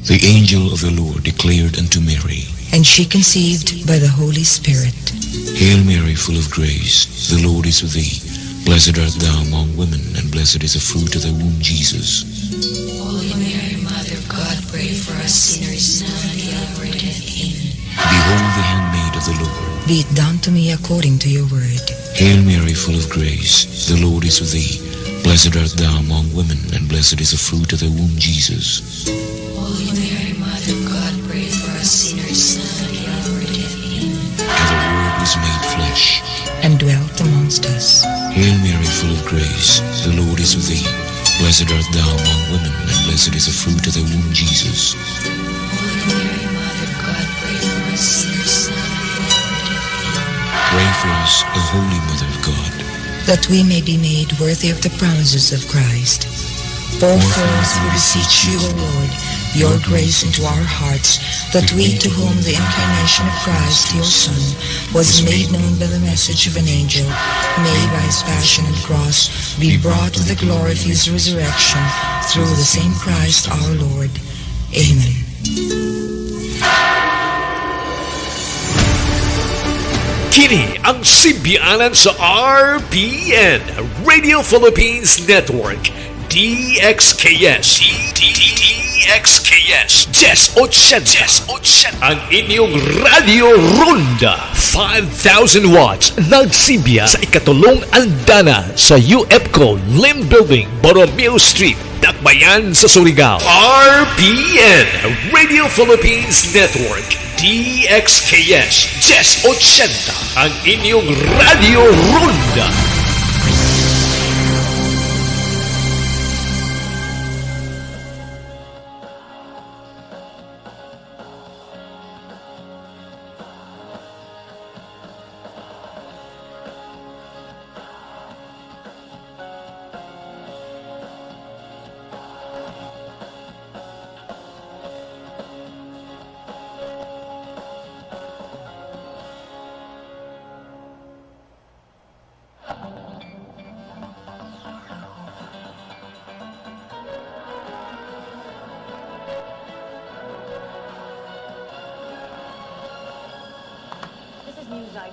The angel of the Lord declared unto Mary, and she conceived by the Holy Spirit. Hail Mary, full of grace, the Lord is with thee. Blessed art thou among women, and blessed is the fruit of thy womb, Jesus. Holy Mary, Mother of God, pray for us sinners now and at the hour of our death. Amen. Behold the handmaid of the Lord. Be it done to me according to your word. Hail Mary, full of grace, the Lord is with thee. Blessed art thou among women, and blessed is the fruit of thy womb, Jesus. Holy Mary, Mother of God, pray for us sinners now and at the hour of our death. Amen. And the Word was made flesh, and dwelt amongst us. Hail Mary, full of grace, the Lord is with thee. Blessed art thou among women, and blessed is the fruit of thy womb, Jesus. Holy Mary, Mother of God, pray for us sinners now and at the hour of our death. Amen. Pray for us, O Holy Mother of God, that we may be made worthy of the promises of Christ. Pour forth, we beseech you, O Lord, your grace into our hearts, that we, to whom the incarnation of Christ, your Son, was made known by the message of an angel, may by his passion and cross be brought to the glory of his resurrection, through the same Christ our Lord. Amen. Kini ang sibianan sa RPN, Radio Philippines Network, DXKS, DXKS, 1080, ang inyong Radio Ronda, 5,000 watts, nagsibya sa ikatulong andana sa UFCO Lim Building, Borromeo Street, Dakbayan sa Surigao. RPN, Radio Philippines Network, DXKS 1080, ang inyong Radio Ronda.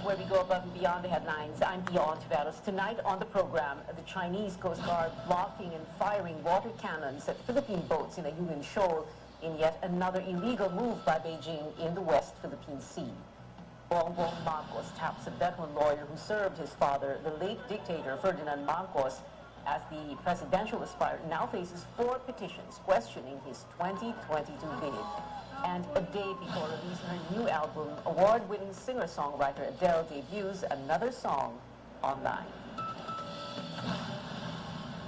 Where we go above and beyond the headlines. I'm Adele. Tonight on the program, the Chinese Coast Guard blocking and firing water cannons at Philippine boats in Ayungin Shoal in yet another illegal move by Beijing in the West Philippine Sea. Bongbong Marcos taps a veteran lawyer who served his father, the late dictator Ferdinand Marcos, as the presidential aspirant now faces 4 petitions questioning his 2022 bid. And a day before releasing her new album, award-winning singer-songwriter Adele debuts another song online.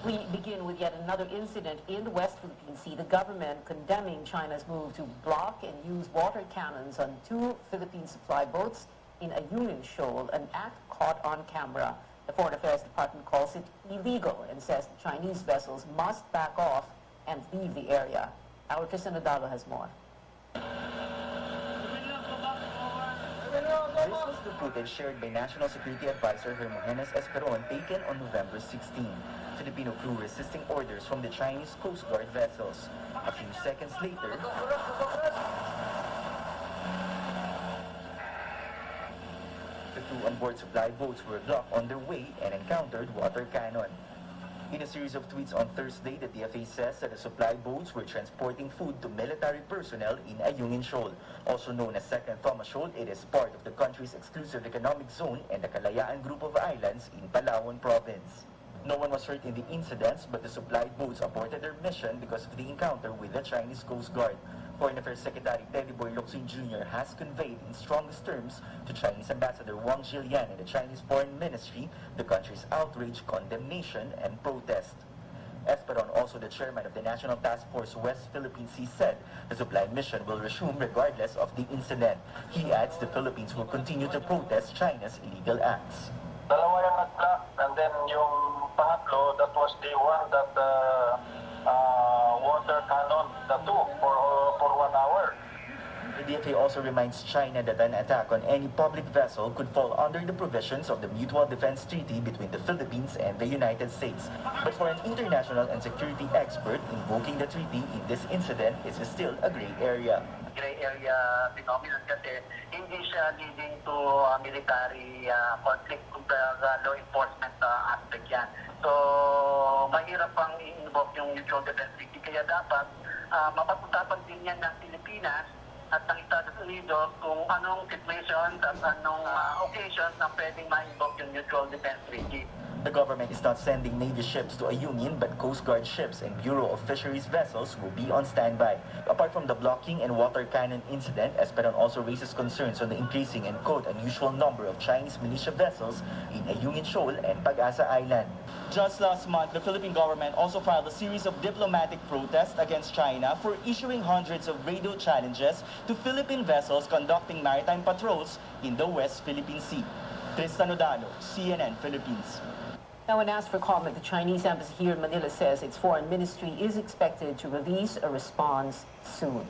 We begin with yet another incident in the West Philippine Sea. The government condemning China's move to block and use water cannons on 2 Philippine supply boats in Ayungin Shoal, an act caught on camera. The Foreign Affairs Department calls it illegal and says the Chinese vessels must back off and leave the area. Our Tristan Adalo has more. This was the footage shared by National Security Advisor Mendes taken on November 16. Filipino crew resisting orders from the Chinese Coast Guard vessels. A few seconds later, the crew on board supply boats were blocked on their way and encountered water cannon. In a series of tweets on Thursday, the DFA says that the supply boats were transporting food to military personnel in Ayungin Shoal. Also known as Second Thomas Shoal, it is part of the country's exclusive economic zone and the Kalayaan group of islands in Palawan province. No one was hurt in the incidents, but the supply boats aborted their mission because of the encounter with the Chinese Coast Guard. Foreign Affairs Secretary Teddy Boy Locsin Jr. has conveyed in strongest terms to Chinese Ambassador Wang Zhilian and the Chinese Foreign Ministry the country's outrage, condemnation, and protest. Esperon, also the chairman of the National Task Force West Philippine Sea, said the supply mission will resume regardless of the incident. He adds the Philippines will continue to protest China's illegal acts. Dalawa yung nag-block, and then yung pangatlo, that was the one that water cannon, the 2 for 1 hour. The DFA also reminds China that an attack on any public vessel could fall under the provisions of the Mutual Defense Treaty between the Philippines and the United States. But for an international and security expert, invoking the treaty in this incident is still a gray area. Gray area phenomenon kasi hindi siya leading to military conflict kumbaga law enforcement aspect yan. So, mahirap pang i-invoke yung Mutual Defense Treaty kaya dapat mapag-usapan din yan ng Pilipinas at ng Estados Unidos kung anong situation at anong occasion na pwedeng ma-invoke yung Mutual Defense Treaty. The government is not sending Navy ships to a union, but Coast Guard ships and Bureau of Fisheries vessels will be on standby. Apart from the blocking and water cannon incident, Petron also raises concerns on the increasing and quote unusual number of Chinese militia vessels in Ayungin Shoal and Pag-asa Island. Just last month, the Philippine government also filed a series of diplomatic protests against China for issuing hundreds of radio challenges to Philippine vessels conducting maritime patrols in the West Philippine Sea. Tristan Odano, CNN Philippines. Now, when asked for comment, the Chinese embassy here in Manila says its foreign ministry is expected to release a response soon.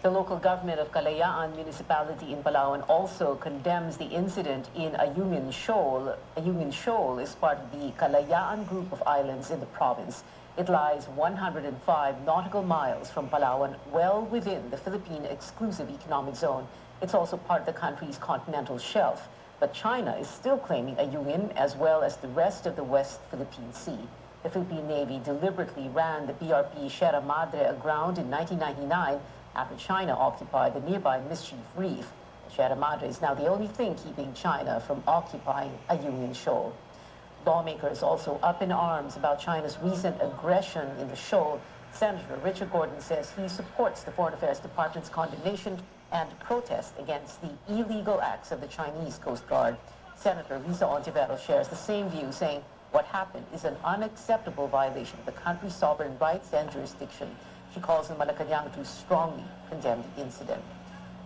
The local government of Kalayaan municipality in Palawan also condemns the incident in Ayungin Shoal. Ayungin Shoal is part of the Kalayaan group of islands in the province. It lies 105 nautical miles from Palawan, well within the Philippine Exclusive Economic Zone. It's also part of the country's continental shelf. But China is still claiming Ayungin as well as the rest of the West Philippine Sea. The Philippine Navy deliberately ran the BRP Sierra Madre aground in 1999 after China occupied the nearby Mischief Reef. The Sierra Madre is now the only thing keeping China from occupying Ayungin Shoal. Lawmakers also up in arms about China's recent aggression in the shoal. Senator Richard Gordon says he supports the Foreign Affairs Department's condemnation and protest against the illegal acts of the Chinese Coast Guard. Senator Lisa Ontiveros shares the same view, saying what happened is an unacceptable violation of the country's sovereign rights and jurisdiction. She calls on Malacanang to strongly condemn the incident.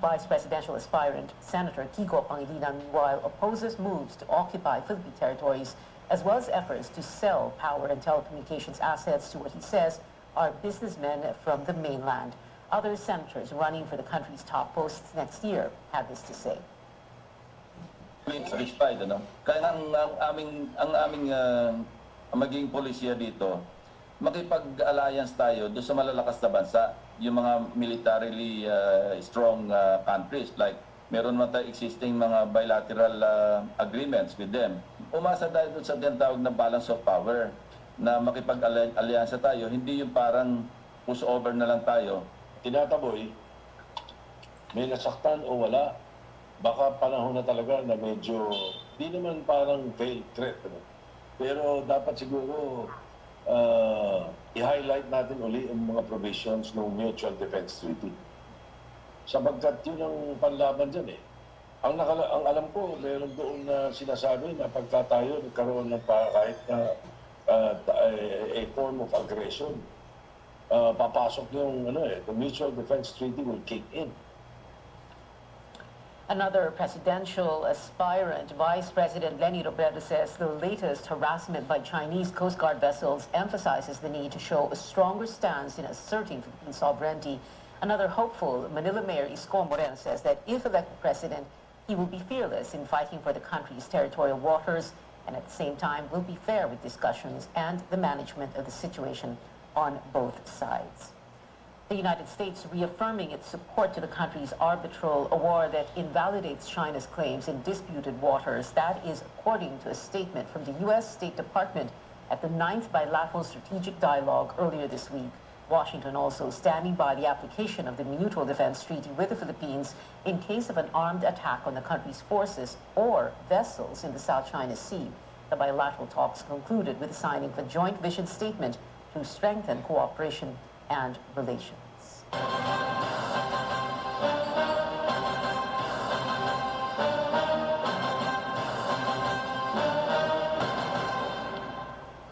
Vice presidential aspirant Senator Kiko Pangilinan, meanwhile, opposes moves to occupy Philippine territories, as well as efforts to sell power and telecommunications assets to what he says are businessmen from the mainland. Other senators running for the country's top posts next year had this to say. Satisfied, ano? Kaya ang aming magiging polisiya dito, makipag-alliance tayo doon sa malalakas na bansa, yung mga militarily strong countries, like meron man tayo existing mga bilateral agreements with them. Umasa tayo doon sa tinatawag na balance of power, na makipag-alliance tayo, hindi yung parang push over na lang tayo. Tinataboy, may nasaktan o wala, baka panahon na talaga na medyo, di naman parang veiled threat. Ano? Pero dapat siguro i-highlight natin uli ang mga provisions ng Mutual Defense Treaty. Sapagkat yun ang panlaban dyan eh. Ang alam ko, meron doon na sinasabi na pagka tayo nagkaroon ng kahit na a form of aggression, papasok yung the Mutual Defense Treaty will kick in. Another presidential aspirant, Vice President Leni Robredo, says the latest harassment by Chinese Coast Guard vessels emphasizes the need to show a stronger stance in asserting Philippine sovereignty. Another hopeful, Manila Mayor Isko Moreno, says that if elected president, he will be fearless in fighting for the country's territorial waters and at the same time will be fair with discussions and the management of the situation on both sides. The United States reaffirming its support to the country's arbitral award that invalidates China's claims in disputed waters. That is according to a statement from the U.S. State Department at the 9th Bilateral Strategic Dialogue earlier this week. Washington also standing by the application of the Mutual Defense Treaty with the Philippines in case of an armed attack on the country's forces or vessels in the South China Sea. The bilateral talks concluded with the signing of a joint vision statement to strengthen cooperation and relations.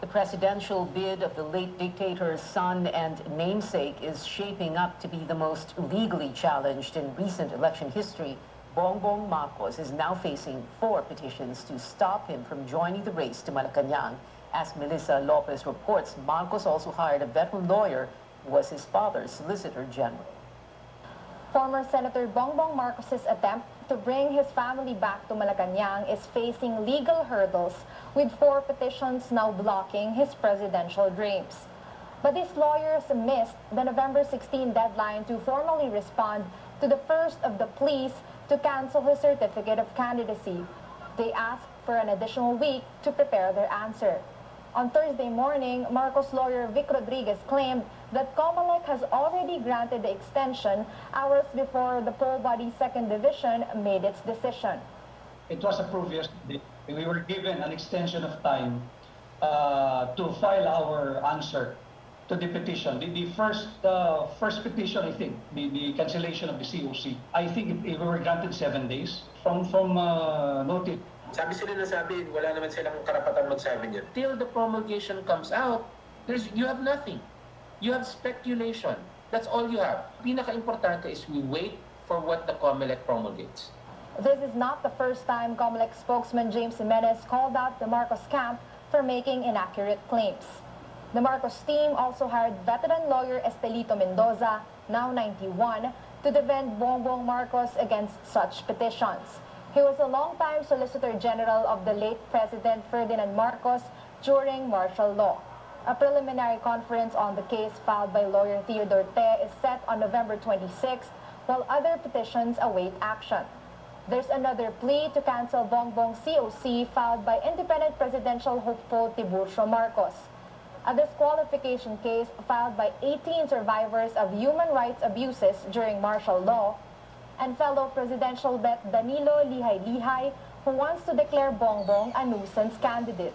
The presidential bid of the late dictator's son and namesake is shaping up to be the most legally challenged in recent election history. Bongbong Marcos is now facing 4 petitions to stop him from joining the race to Malacanang. As Melissa Lopez reports, Marcos also hired a veteran lawyer who was his father's Solicitor General. Former Senator Bongbong Marcos's attempt to bring his family back to Malacanang is facing legal hurdles, with 4 petitions now blocking his presidential dreams. But his lawyers missed the November 16 deadline to formally respond to the first of the pleas to cancel his certificate of candidacy. They asked for an additional week to prepare their answer. On Thursday morning, Marcos lawyer Vic Rodriguez claimed that COMELEC has already granted the extension hours before the poll body's 2nd Division made its decision. It was approved yesterday. We were given an extension of time to file our answer to the petition. The first petition, I think, the cancellation of the COC, I think we were granted 7 days from notice. Sabi sila nasabi, wala naman silang karapatang magsabi niyan. Till the promulgation comes out, you have nothing. You have speculation. That's all you have. Pinaka-importante is we wait for what the COMELEC promulgates. This is not the first time COMELEC spokesman James Mendes called out the Marcos camp for making inaccurate claims. The Marcos team also hired veteran lawyer Estelito Mendoza, now 91, to defend Bongbong Marcos against such petitions. He was a longtime Solicitor General of the late President Ferdinand Marcos during martial law. A preliminary conference on the case filed by lawyer Theodore Te is set on November 26, while other petitions await action. There's another plea to cancel Bongbong COC filed by independent presidential hopeful Tiburcio Marcos. A disqualification case filed by 18 survivors of human rights abuses during martial law, and fellow presidential bet Danilo Lihay-Lihay, who wants to declare Bongbong a nuisance candidate.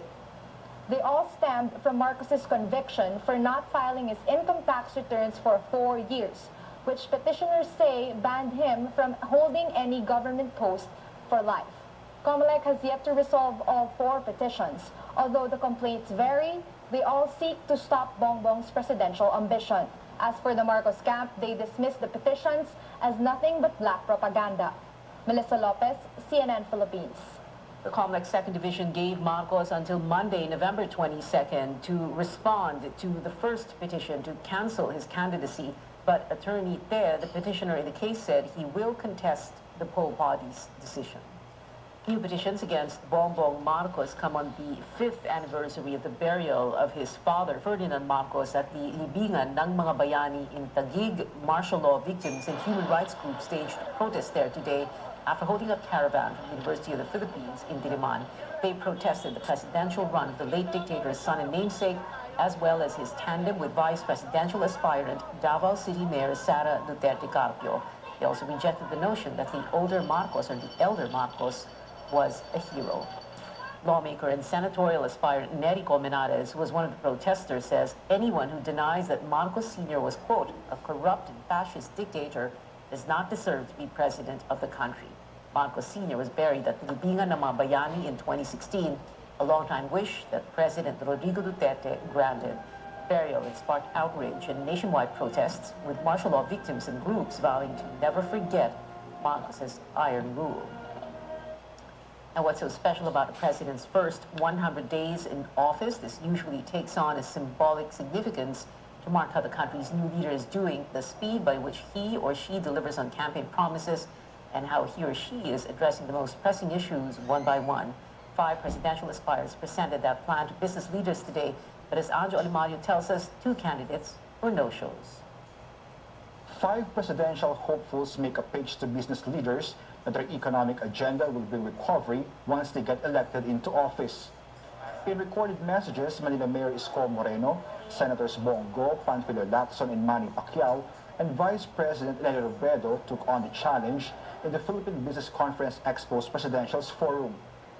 They all stemmed from Marcos's conviction for not filing his income tax returns for 4 years, which petitioners say banned him from holding any government post for life. COMELEC has yet to resolve all 4 petitions. Although the complaints vary, they all seek to stop Bongbong's presidential ambition. As for the Marcos camp, they dismissed the petitions as nothing but black propaganda. Melissa Lopez, CNN Philippines. The COMELEC 2nd Division gave Marcos until Monday, November 22nd, to respond to the first petition to cancel his candidacy. But Attorney Te, the petitioner in the case, said he will contest the poll body's decision. New petitions against Bongbong Marcos come on the 5th anniversary of the burial of his father, Ferdinand Marcos, at the libingan ng mga bayani in Taguig. Martial law victims and human rights groups staged protests there today after holding a caravan from the University of the Philippines in Diliman. They protested the presidential run of the late dictator's son and namesake, as well as his tandem with vice presidential aspirant Davao City Mayor Sara Duterte Carpio. They also rejected the notion that the older Marcos or the elder Marcos was a hero. Lawmaker and senatorial aspirant Nery Colmenares, who was one of the protesters, says anyone who denies that Marcos Sr. was, quote, a corrupt and fascist dictator does not deserve to be president of the country. Marcos Sr. was buried at the libingan ng mga bayani in 2016, a longtime wish that President Rodrigo Duterte granted. Burial had sparked outrage and nationwide protests, with martial law victims and groups vowing to never forget Marcos's iron rule. And what's so special about the president's first 100 days in office? This usually takes on a symbolic significance to mark how the country's new leader is doing, the speed by which he or she delivers on campaign promises, and how he or she is addressing the most pressing issues one by one. 5 presidential aspirants presented that plan to business leaders today, but as Anjo Alimario tells us, 2 candidates were no-shows. 5 presidential hopefuls make a pitch to business leaders that their economic agenda will bring recovery once they get elected into office. In recorded messages, Manila Mayor Isko Moreno, Senators Bongo, Panfilo Lacson, and Manny Pacquiao, and Vice President Lenny Robredo took on the challenge in the Philippine Business Conference Expo's Presidential's Forum.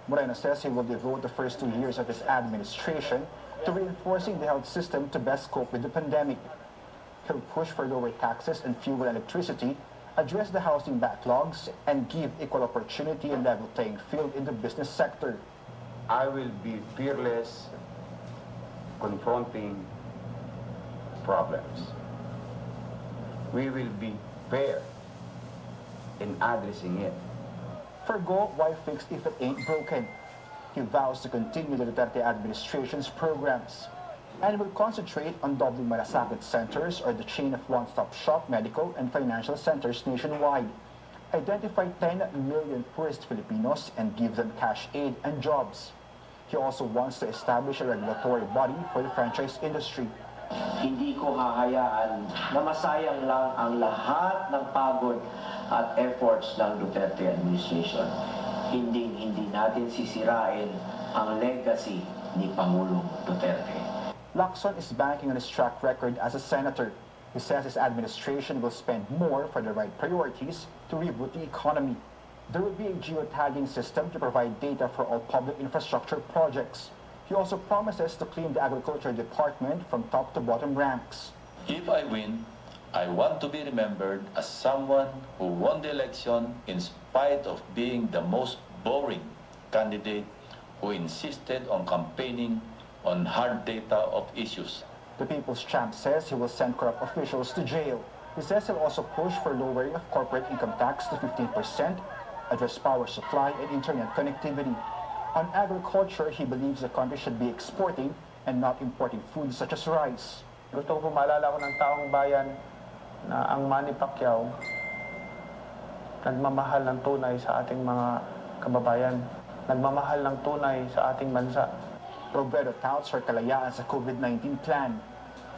Moreno says he will devote the first 2 years of his administration to reinforcing the health system to best cope with the pandemic. He'll push for lower taxes and fuel and electricity, address the housing backlogs, and give equal opportunity and level playing field in the business sector. I will be fearless confronting problems. We will be fair in addressing it. For Go, why fix if it ain't broken? He vows to continue the Duterte administration's programs. and will concentrate on doubling malasakit centers or the chain of one-stop shop medical and financial centers nationwide, identify 10 million poorest Filipinos and give them cash aid and jobs. He also wants to establish a regulatory body for the franchise industry. Hindi ko hahayaan na masayang lang ang lahat ng pagod at efforts ng Duterte administration. Hindi natin sisirain ang legacy ni Pangulong Duterte. Lacson is banking on his track record as a senator. He says his administration will spend more for the right priorities to reboot the economy. There will be a geotagging system to provide data for all public infrastructure projects. He also promises to clean the Agriculture Department from top to bottom ranks. If I win, I want to be remembered as someone who won the election in spite of being the most boring candidate who insisted on campaigning on hard data of issues. The People's Champ says he will send corrupt officials to jail. He says he'll also push for lowering of corporate income tax to 15%, address power supply and internet connectivity. On agriculture, he believes the country should be exporting and not importing foods such as rice. Gusto ko maalala ko ng taong bayan na ang Manny Pacquiao nagmamahal ng tunay sa ating mga kababayan, nagmamahal ng tunay sa ating bansa. Robredo touts her kalayaan sa COVID-19 plan.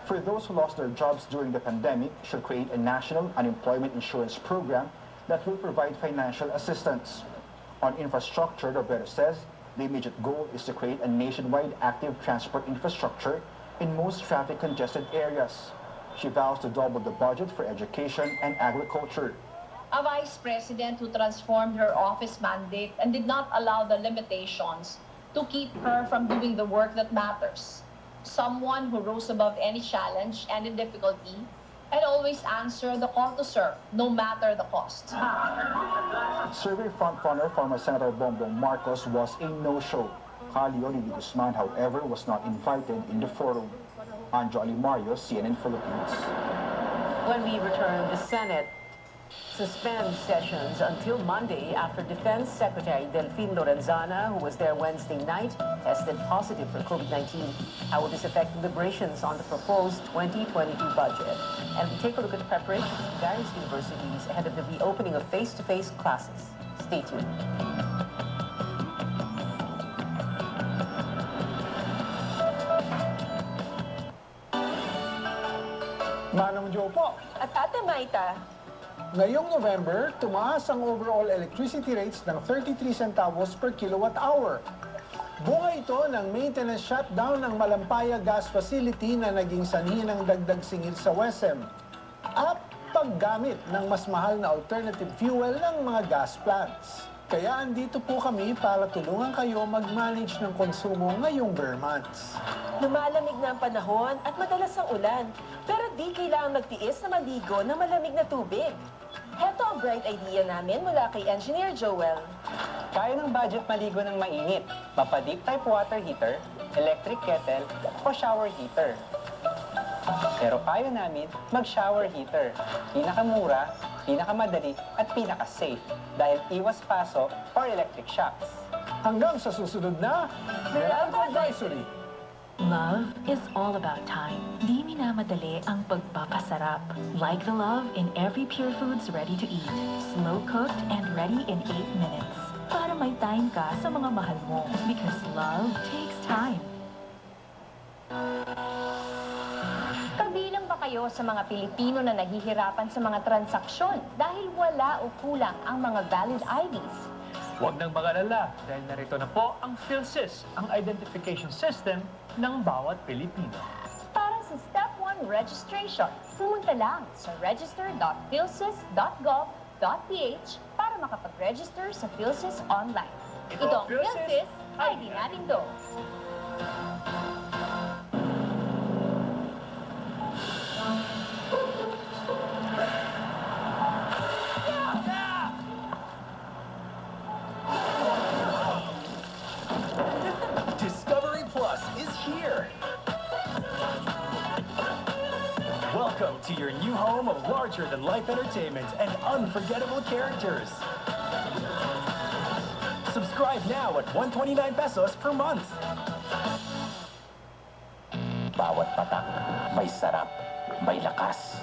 For those who lost their jobs during the pandemic, should create a national unemployment insurance program that will provide financial assistance. On infrastructure, Robredo says the immediate goal is to create a nationwide active transport infrastructure in most traffic-congested areas. She vows to double the budget for education and agriculture. A vice president who transformed her office mandate and did not allow the limitations to keep her from doing the work that matters. Someone who rose above any challenge and difficulty and always answer the call to serve, no matter the cost. Survey frontrunner former Senator Bongbong Marcos was a no-show. Leon Guzman, however, was not invited in the forum. Anjo Alimario, CNN Philippines. When we return, the Senate suspends sessions until Monday after Defense Secretary Delfin Lorenzana, who was there Wednesday night, tested positive for COVID-19. How will this affect deliberations on the proposed 2022 budget? And we take a look at the preparations in various universities ahead of the reopening of face-to-face classes. Stay tuned. Manong Joe po. At Ate Maita. Ngayong November, tumaas ang overall electricity rates ng 33 centavos per kilowatt hour. Bunga ito ng maintenance shutdown ng Malampaya Gas Facility na naging sanhi ng dagdag singil sa WESM at paggamit ng mas mahal na alternative fuel ng mga gas plants. Kaya andito po kami para tulungan kayo mag-manage ng konsumo ngayong bare months. Lumalamig na ang panahon at madalas ang ulan, pero di kailangan magtiis na maligo ng malamig na tubig. Heto ang bright idea namin mula kay Engineer Joel. Kaya ng budget maligo ng mainit, mapa-deep type water heater, electric kettle, o shower heater. Pero payo namin, mag-shower heater. Pinakamura, pinakamadali, at pinaka-safe dahil iwas paso or electric shocks. Hanggang sa susunod na Meralco Advisory. Love is all about time. Di minamadali ang pagpapasarap. Like the love in every Pure Foods ready to eat. Slow cooked and ready in 8 minutes. Para may time ka sa mga mahal mo. Because love takes time. Kabilang ba kayo sa mga Pilipino na naghihirapan sa mga transaksyon dahil wala o kulang ang mga valid IDs? Huwag nang mag-alala dahil narito na po ang PhilSys, ang identification system ng bawat Pilipino. Para sa Step 1 registration, pumunta lang sa register.philsys.gov.ph para makapag-register sa PhilSys online. Ito ang PhilSys, ID natin to. Welcome to your new home of larger-than-life entertainment and unforgettable characters. Subscribe now at 129 pesos per month. Bawat patak, may sarap, may lakas,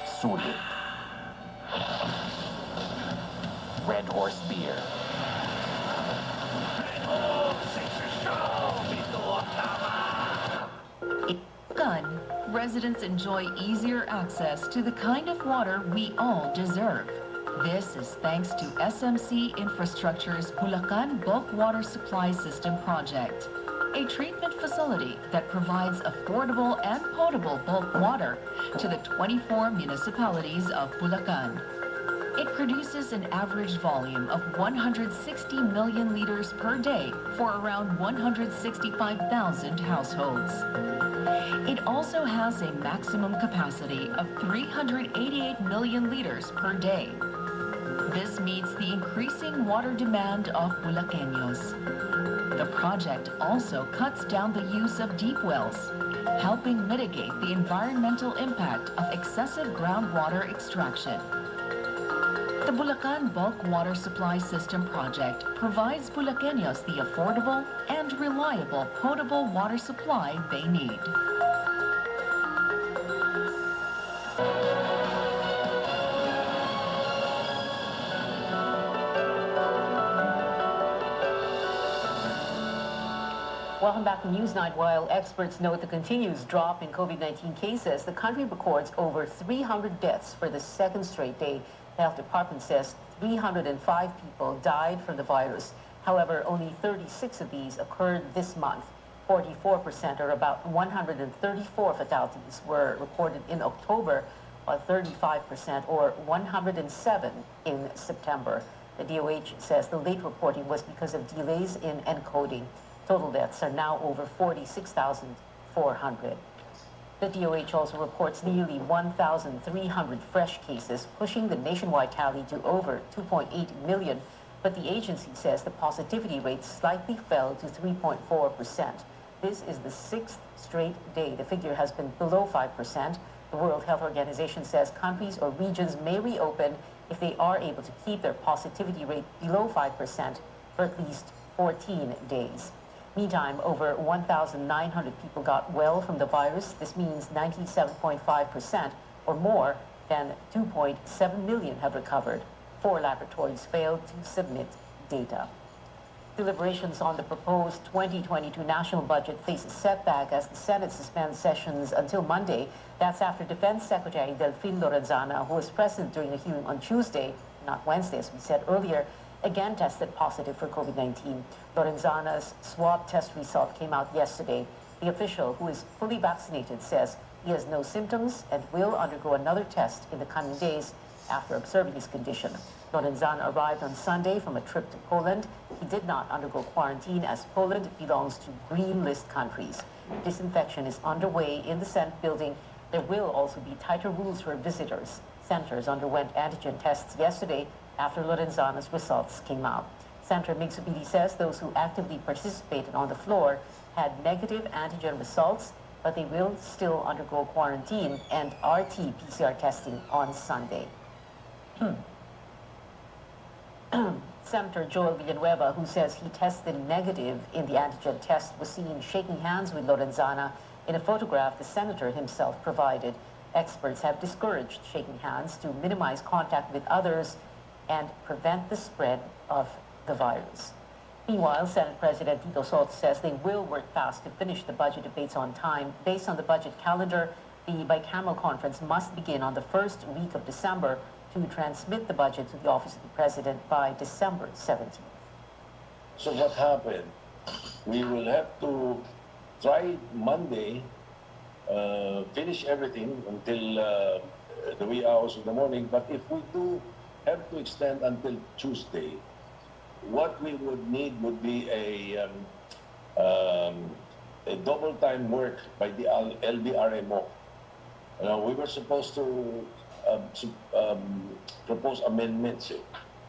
sulit. Red Horse Beer. Gun, residents enjoy easier access to the kind of water we all deserve. This is thanks to SMC Infrastructure's Bulacan Bulk Water Supply System project, a treatment facility that provides affordable and potable bulk water to the 24 municipalities of Bulacan. It produces an average volume of 160 million liters per day for around 165,000 households. It also has a maximum capacity of 388 million liters per day. This meets the increasing water demand of Bulaqueños. The project also cuts down the use of deep wells, helping mitigate the environmental impact of excessive groundwater extraction. The Bulacan Bulk Water Supply System project provides Bulaqueños the affordable and reliable potable water supply they need. Welcome back to Newsnight. While experts note the continuous drop in COVID-19 cases, the country records over 300 deaths for the second straight day. The health department says 305 people died from the virus. However, only 36 of these occurred this month. 44%, or about 134 fatalities, were reported in October, while 35%, or 107, in September. The DOH says the late reporting was because of delays in encoding. Total deaths are now over 46,400. The DOH also reports nearly 1,300 fresh cases, pushing the nationwide tally to over 2.8 million. But the agency says the positivity rate slightly fell to 3.4%. This is the sixth straight day the figure has been below 5%. The World Health Organization says countries or regions may reopen if they are able to keep their positivity rate below 5% for at least 14 days. Meantime, over 1,900 people got well from the virus. This means 97.5%, or more than 2.7 million have recovered. 4 laboratories failed to submit data. Deliberations on the proposed 2022 national budget face a setback as the Senate suspends sessions until Monday. That's after Defense Secretary Delfin Lorenzana, who was present during the hearing on Tuesday, not Wednesday, as we said earlier, again tested positive for COVID-19. Lorenzana's swab test result came out yesterday. The official, who is fully vaccinated, says he has no symptoms and will undergo another test in the coming days after observing his condition. Lorenzana arrived on Sunday from a trip to Poland. He did not undergo quarantine as Poland belongs to green list countries. Disinfection is underway in the Senate building. There will also be tighter rules for visitors. Senators underwent antigen tests yesterday after Lorenzana's results came out. Senator Migsubili says those who actively participated on the floor had negative antigen results, but they will still undergo quarantine and RT-PCR testing on Sunday. Senator Joel Villanueva, who says he tested negative in the antigen test, was seen shaking hands with Lorenzana in a photograph the senator himself provided. Experts have discouraged shaking hands to minimize contact with others and prevent the spread of the virus. Meanwhile, Senate President Tito Soto says they will work fast to finish the budget debates on time. Based on the budget calendar, the bicameral conference must begin on the first week of December to transmit the budget to the Office of the President by December 17th. So what happened? We will have to try Monday, finish everything until the wee hours of the morning. But if we do have to extend until Tuesday, what we would need would be a double time work by the LBRMO. We were supposed to propose amendments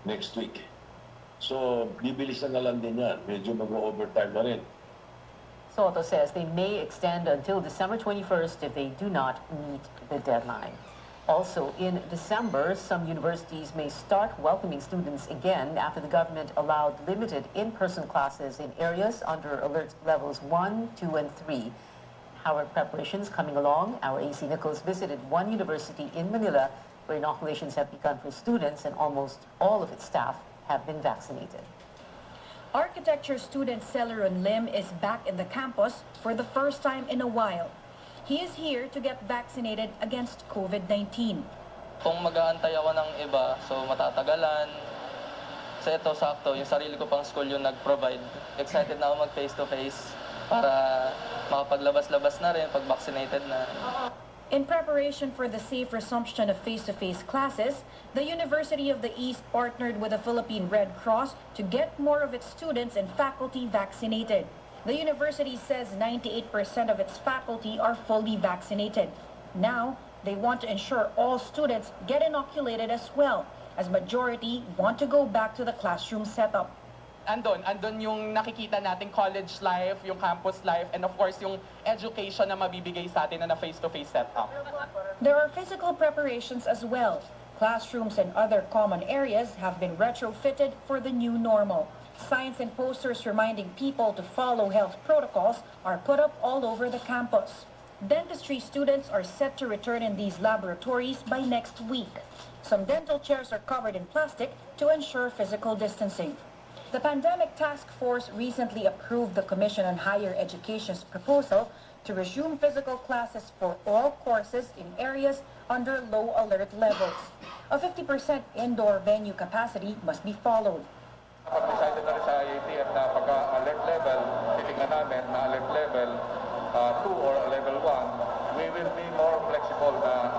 next week. So, bibilisan na lang din yan. Medyo mag-overtime na rin. Soto says they may extend until December 21st if they do not meet the deadline. Also, in December, some universities may start welcoming students again after the government allowed limited in-person classes in areas under alert levels 1, 2, and 3. How are preparations coming along? Our AC Nichols visited one university in Manila where inoculations have begun for students and almost all of its staff have been vaccinated. Architecture student Celeron Lim is back in the campus for the first time in a while. He is here to get vaccinated against COVID-19. Kung mag-aantay ako ng iba, so matatagalan. So ito, sakto, yung sarili ko pang school yung nag-provide. Excited na ako mag-face-to-face para makapaglabas-labas na rin pag vaccinated na. In preparation for the safe resumption of face-to-face classes, the University of the East partnered with the Philippine Red Cross to get more of its students and faculty vaccinated. The university says 98% of its faculty are fully vaccinated. Now, they want to ensure all students get inoculated as well, as majority want to go back to the classroom setup. Andun yung nakikita nating college life, yung campus life, and of course yung education na mabibigay sa atin na face-to-face setup. There are physical preparations as well. Classrooms and other common areas have been retrofitted for the new normal. Signs and posters reminding people to follow health protocols are put up all over the campus. Dentistry students are set to return in these laboratories by next week. Some dental chairs are covered in plastic to ensure physical distancing. The Pandemic Task Force recently approved the Commission on Higher Education's proposal to resume physical classes for all courses in areas under low alert levels. A 50% indoor venue capacity must be followed. Kapag decided na rin sa IIT at napaka-alert level, titignan namin na alert level 2 or level 1, we will be more flexible na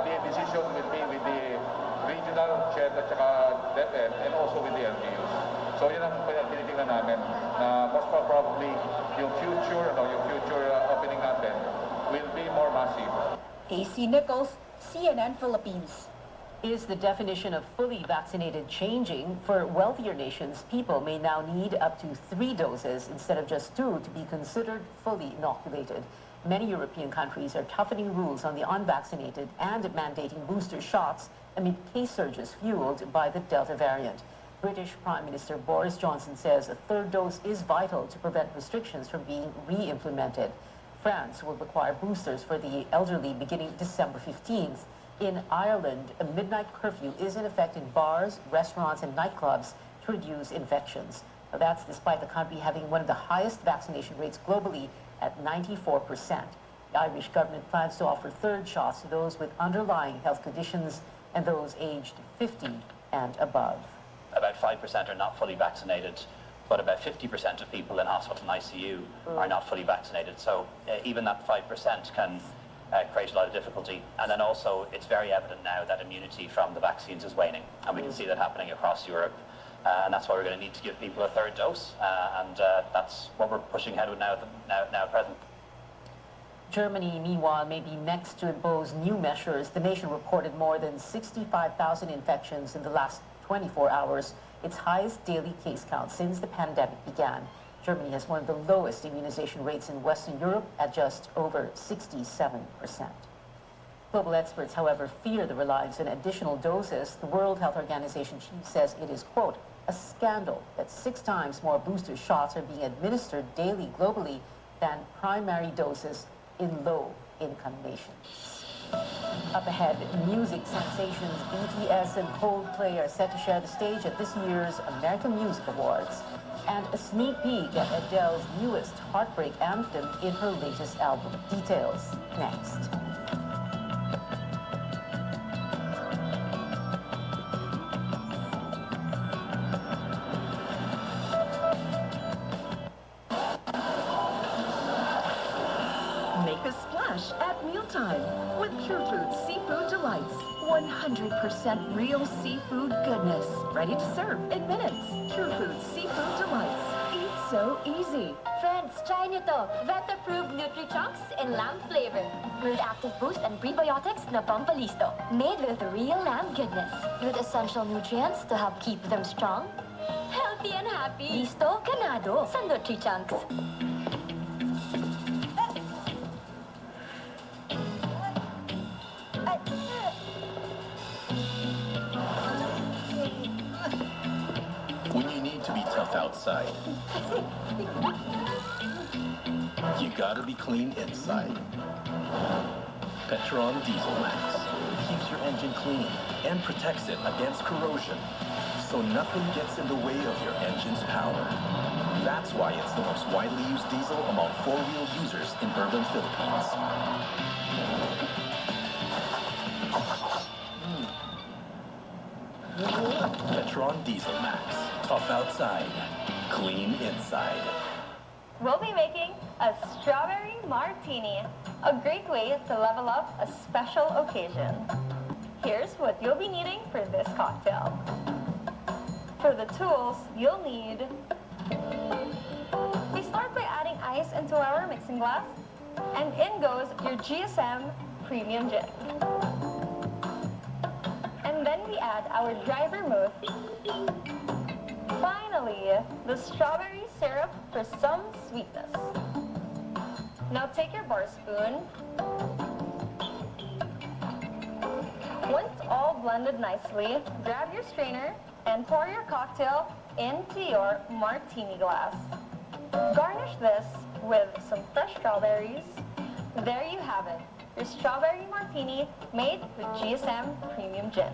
the decision will be with the regional chair at saka DepEd and also with the LGUs. So yun ang tinitingnan namin na most probably yung future opening natin will be more massive. AC Nichols, CNN Philippines. Is the definition of fully vaccinated changing? For wealthier nations, people may now need up to 3 doses instead of just 2 to be considered fully inoculated. Many European countries are toughening rules on the unvaccinated and mandating booster shots amid case surges fueled by the Delta variant. British Prime Minister Boris Johnson says a 3rd dose is vital to prevent restrictions from being re-implemented. France will require boosters for the elderly beginning December 15th. In Ireland, a midnight curfew is in effect in bars, restaurants, and nightclubs to reduce infections. Now, that's despite the country having one of the highest vaccination rates globally at 94%. The Irish government plans to offer 3rd shots to those with underlying health conditions and those aged 50 and above. About 5% are not fully vaccinated, but about 50% of people in hospital and ICU are not fully vaccinated. So even that 5% can create a lot of difficulty. And then also, it's very evident now that immunity from the vaccines is waning. And we can see that happening across Europe. And that's why we're going to need to give people a 3rd dose. And that's what we're pushing ahead with now at present. Germany, meanwhile, may be next to impose new measures. The nation reported more than 65,000 infections in the last 24 hours, its highest daily case count since the pandemic began. Germany has one of the lowest immunization rates in Western Europe at just over 67%. Global experts, however, fear the reliance on additional doses. The World Health Organization chief says it is, quote, a scandal that 6 times more booster shots are being administered daily globally than primary doses in low-income nations. Up ahead, music sensations Bts and Coldplay are set to share the stage at this year's American Music Awards. And a sneak peek at Adele's newest heartbreak anthem in her latest album. Details next. Make a splash at mealtime with Pure Foods Seafood Delights. 100% real seafood goodness. Ready to serve in minutes. Pure Foods Seafood Delights. Eat so easy. Friends, try nyo to. Vet-approved Nutri-Chunks in lamb flavor. With active boost and prebiotics na pampalisto. Made with real lamb goodness. With essential nutrients to help keep them strong, healthy and happy. Listo, ganado sa Nutri-Chunks. When you need to be tough outside, you gotta be clean inside. Petron Diesel Max keeps your engine clean and protects it against corrosion, so nothing gets in the way of your engine's power. That's why it's the most widely used diesel among four-wheel users in urban Philippines. Petron Diesel Max. Tough outside, clean inside. We'll be making a Strawberry Martini, a great way to level up a special occasion. Here's what you'll be needing for this cocktail. For the tools, you'll need... We start by adding ice into our mixing glass, and in goes your GSM Premium Gin. And then we add our dry vermouth. Finally, the strawberry syrup for some sweetness. Now take your bar spoon. Once all blended nicely, grab your strainer and pour your cocktail into your martini glass. Garnish this with some fresh strawberries. There you have it, your strawberry martini made with GSM Premium Gin.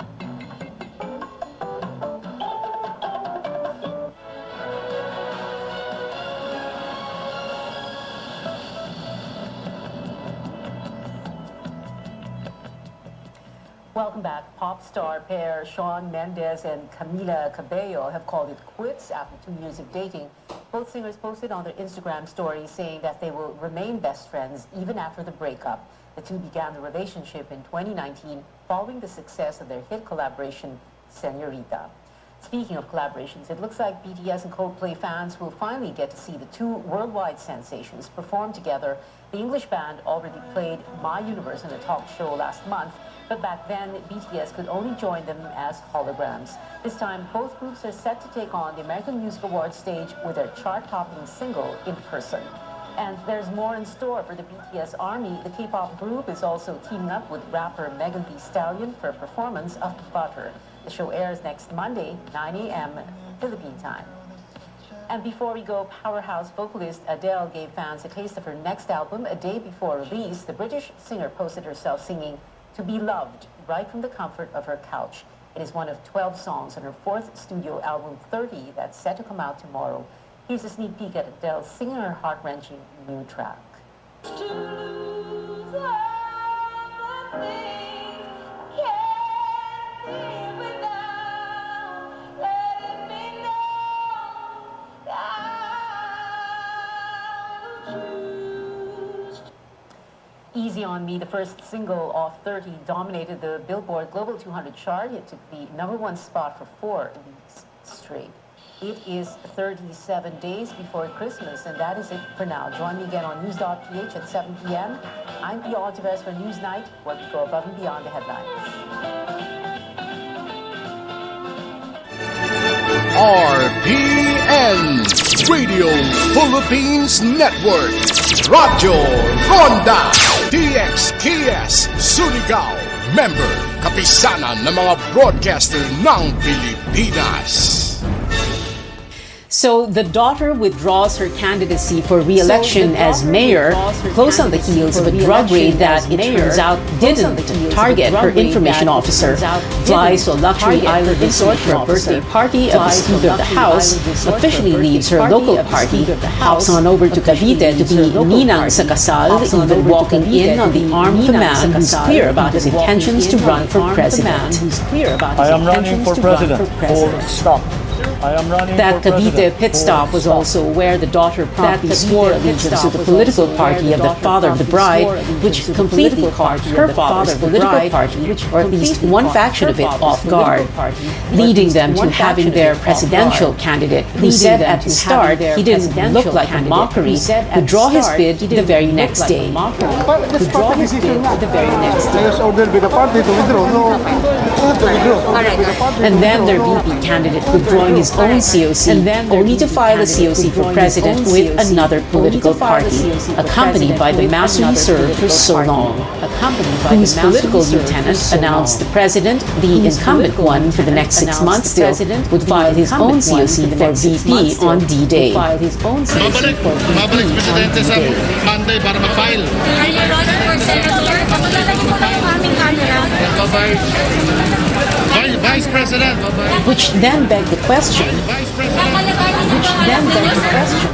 Welcome back. Pop star pair Shawn Mendes and Camila Cabello have called it quits after 2 years of dating. Both singers posted on their Instagram story saying that they will remain best friends even after the breakup. The two began the relationship in 2019 following the success of their hit collaboration, Señorita. Speaking of collaborations, it looks like Bts and Coldplay fans will finally get to see the two worldwide sensations perform together. The English band already played My Universe on a talk show last month, but back then, BTS could only join them as holograms. This time, both groups are set to take on the American Music Awards stage with their chart-topping single in person. And there's more in store for the BTS Army. The K-pop group is also teaming up with rapper Megan Thee Stallion for a performance of Butter. The show airs next Monday, 9 a.m. Philippine time. And before we go, powerhouse vocalist Adele gave fans a taste of her next album a day before release. The British singer posted herself singing To Be Loved right from the comfort of her couch. It is one of 12 songs on her fourth studio album, 30, that's set to come out tomorrow. Here's a sneak peek at Adele singing her heart-wrenching new track. Easy on Me, the first single off 30, dominated the Billboard Global 200 chart. It took the #1 spot for 4 weeks straight. It is 37 days before Christmas, and that is it for now. Join me again on News.ph at 7 p.m. I'm Pia Altaves for Newsnight, where we go above and beyond the headlines. RPN Radio Philippines Network. Radyo Ronda DXKS Surigao. Member, kapisanan ng mga broadcaster ng Pilipinas. So the daughter withdraws her candidacy for re-election as mayor, close on the heels of a drug raid that it turns out didn't target her information officer. Flies to a luxury island resort for a birthday party of the Speaker of the House, officially leaves her local party, hops on over to Cavite to be ninang sa kasal, even walking in on the arm of a man who's clear about his intentions to run for president. I am running for president. Full stop. That Cavite pit stop was also where the daughter promptly swore allegiance to the political party of the father of the bride, which completely caught her father's political party, or at least one faction of it, off guard, leading them to having their presidential candidate, who said at the start he didn't look like a mockery, withdraw his bid the very next day. Withdraw his bid the very next day. And then their VP candidate withdrawing his his own COC, only to file a COC for president with another political party, accompanied by the master he served for so long, whose political lieutenant announced the president, the incumbent one for the next 6 months still, would file his own COC for VP on D-Day. Babalik Presidente sa Monday para mag-file. Vice President. Which then begged the question,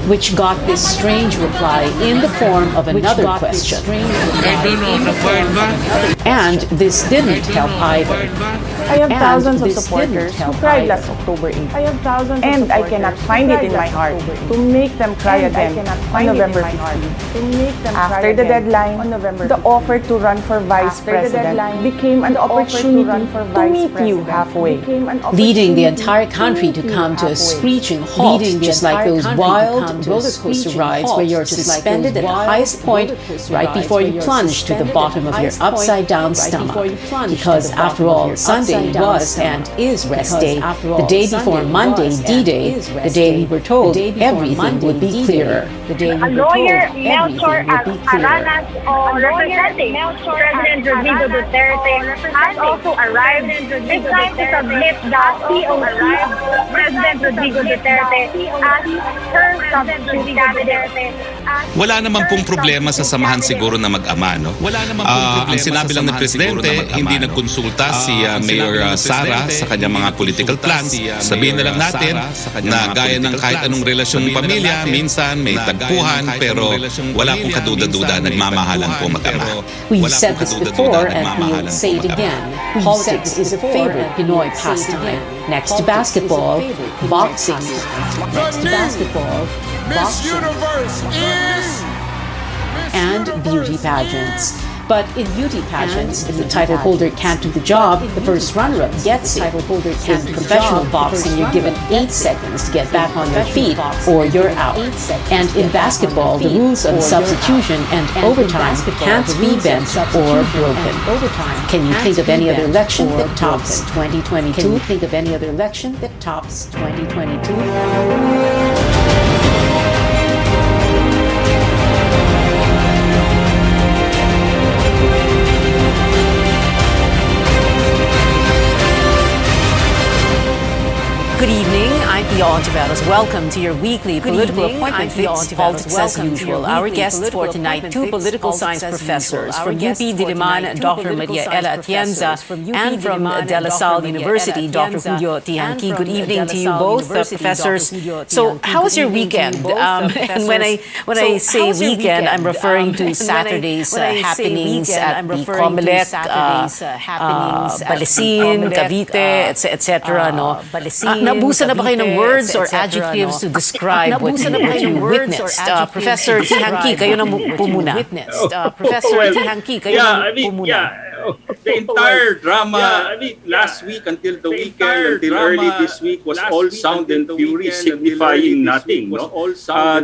which got this strange reply in the form of another question. And this didn't help either. I have thousands of supporters who cried last October 8th. I have thousands and I cannot find it in my heart to make them cry again on November 15th. After the deadline, the offer to run for Vice President became an opportunity to meet you halfway. Leading the entire country to come to a screeching halt, just like those wild roller coaster rides where you're suspended at the highest point right before you plunge to the bottom of your upside-down stomach. Because after all, Sunday was and is rest day, the day before Monday, D-Day, the day we were told everything would be clearer. A lawyer, Melchor Aranas, representing President Rodrigo Duterte, has also arrived this time to submit the COC of President Rodrigo Duterte as her substitute candidate. Wala naman pong problema sa samahan siguro na mag-ama, no? Ang sinabi lang ng Presidente, hindi nagkonsulta si Mayor Sara sa kanyang mga political plans. Sabihin na lang natin na gaya ng kahit anong relasyong pamilya, minsan may tagpuhan, pero wala pong kaduda-duda, nagmamahalan po mag-ama. We've said this before and we'll say it again. Politics is a favorite Pinoy pastime. Next to basketball, boxing. Next to basketball, boxing. And beauty pageants. But in beauty pageants, if the title holder can't do the job, the first runner-up gets it. In professional boxing, you're given 8 seconds to get back on your feet, or you're out. And in basketball, the rules on substitution and overtime can't be bent or broken. Can you think of any other election that tops 2022? Can you think of any other election that tops 2022? Good evening, I'm Bts and Coldplay. Welcome to your weekly political appointment fix, politics as usual. Our guests for tonight, 2 political science professors from UP Diliman, Dr. Maria Ella Atienza, and from De La Salle University, Dr. Julio Tihanki. Good evening to you both, professors. So, how was your weekend? And when I say weekend, I'm referring to Saturday's happenings at the Comelec, Balesin, Cavite, etc. No? Nabusan na ba kayo ng words or adjectives to describe what you witnessed? Professor Tihanki, kayo na po muna. Professor Tihanki, kayo na po muna. The entire drama last week until the weekend, until early this week, was all sound and fury, signifying nothing. No?